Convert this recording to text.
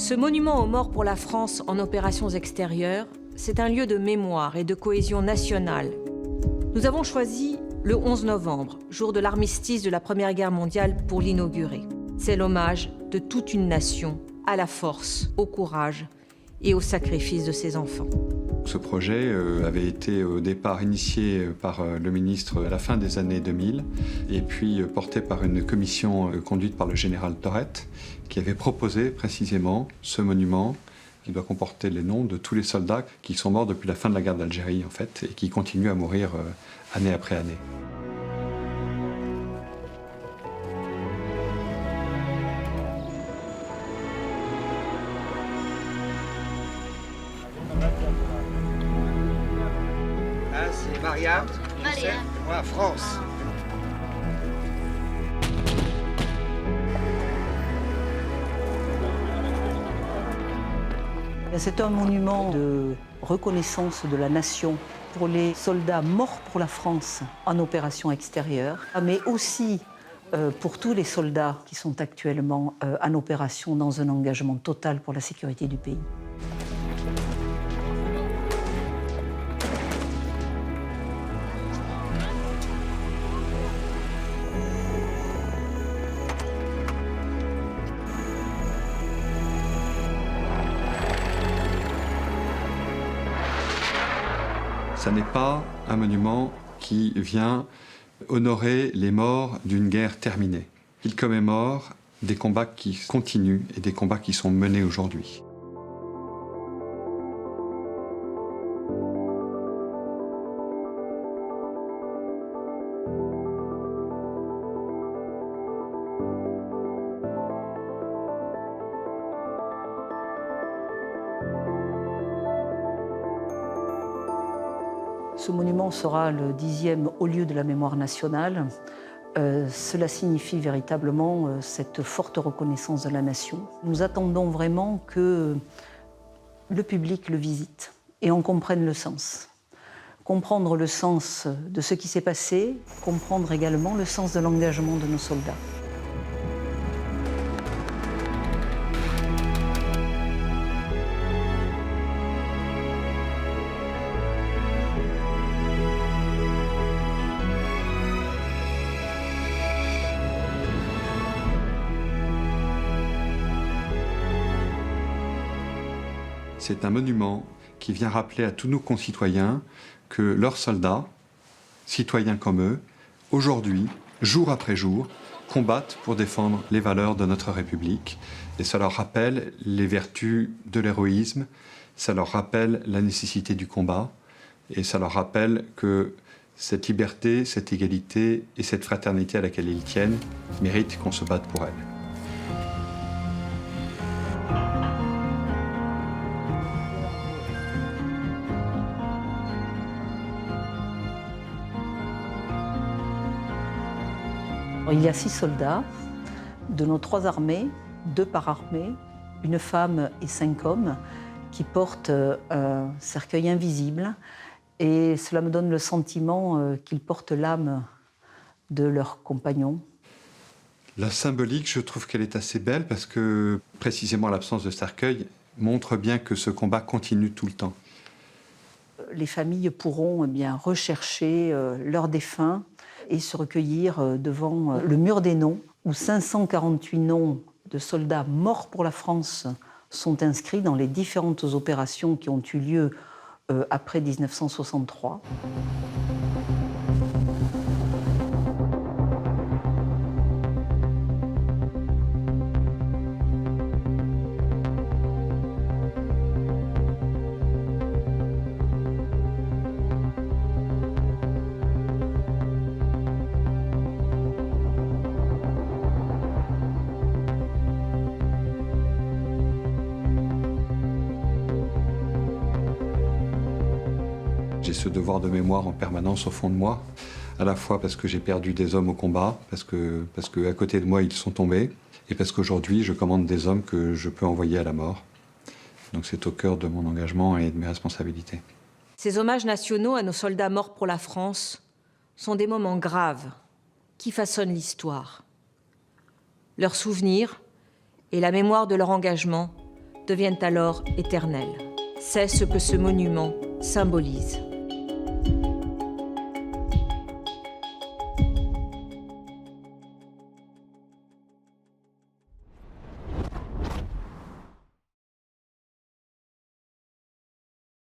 Ce monument aux morts pour la France en opérations extérieures, c'est un lieu de mémoire et de cohésion nationale. Nous avons choisi le 11 novembre, jour de l'armistice de la Première Guerre mondiale, pour l'inaugurer. C'est l'hommage de toute une nation à la force, au courage et au sacrifice de ses enfants. Ce projet avait été au départ initié par le ministre à la fin des années 2000 et puis porté par une commission conduite par le général Torrette qui avait proposé précisément ce monument qui doit comporter les noms de tous les soldats qui sont morts depuis la fin de la guerre d'Algérie en fait et qui continuent à mourir année après année. C'est Mariam, moi France. C'est un monument de reconnaissance de la nation pour les soldats morts pour la France en opération extérieure, mais aussi pour tous les soldats qui sont actuellement en opération dans un engagement total pour la sécurité du pays. Ça n'est pas un monument qui vient honorer les morts d'une guerre terminée. Il commémore des combats qui continuent et des combats qui sont menés aujourd'hui. Ce monument sera le 10e haut lieu de la mémoire nationale. Cela signifie véritablement cette forte reconnaissance de la nation. Nous attendons vraiment que le public le visite et en comprenne le sens. Comprendre le sens de ce qui s'est passé, comprendre également le sens de l'engagement de nos soldats. C'est un monument qui vient rappeler à tous nos concitoyens que leurs soldats, citoyens comme eux, aujourd'hui, jour après jour, combattent pour défendre les valeurs de notre République. Et ça leur rappelle les vertus de l'héroïsme, ça leur rappelle la nécessité du combat, et ça leur rappelle que cette liberté, cette égalité et cette fraternité à laquelle ils tiennent méritent qu'on se batte pour elle. Il y a 6 soldats de nos 3 armées, 2 par armée, une femme et 5 hommes, qui portent un cercueil invisible. Et cela me donne le sentiment qu'ils portent l'âme de leurs compagnons. La symbolique, je trouve qu'elle est assez belle parce que précisément l'absence de cercueil montre bien que ce combat continue tout le temps. Les familles pourront rechercher leurs défunts et se recueillir devant le mur des noms, où 548 noms de soldats morts pour la France sont inscrits dans les différentes opérations qui ont eu lieu après 1963. J'ai ce devoir de mémoire en permanence au fond de moi, à la fois parce que j'ai perdu des hommes au combat, parce que à côté de moi ils sont tombés, et parce qu'aujourd'hui je commande des hommes que je peux envoyer à la mort. Donc c'est au cœur de mon engagement et de mes responsabilités. Ces hommages nationaux à nos soldats morts pour la France sont des moments graves qui façonnent l'histoire. Leurs souvenirs et la mémoire de leur engagement deviennent alors éternelles. C'est ce que ce monument symbolise.